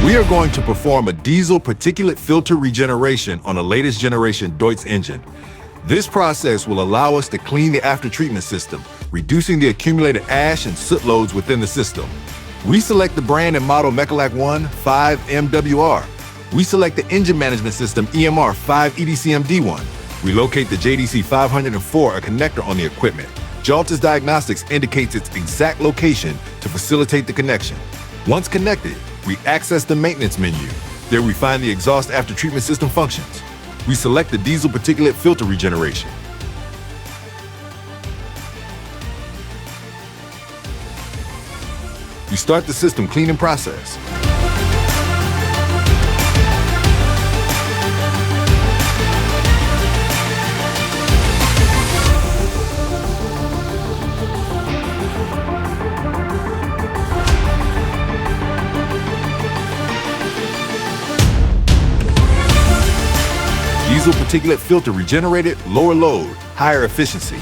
We are going to perform a diesel particulate filter regeneration on the latest generation Deutz engine. This process will allow us to clean the after-treatment system, reducing the accumulated ash and soot loads within the system. We select the brand and model Mecalac 5 MWR. We select the engine management system EMR5 EDC MD1. We locate the JDC 504, a connector on the equipment. Jaltest Diagnostics indicates its exact location to facilitate the connection. Once connected, we access the maintenance menu. There we find the exhaust after-treatment system functions. We select the diesel particulate filter regeneration. We start the system cleaning process. Diesel particulate filter regenerated, lower load, higher efficiency.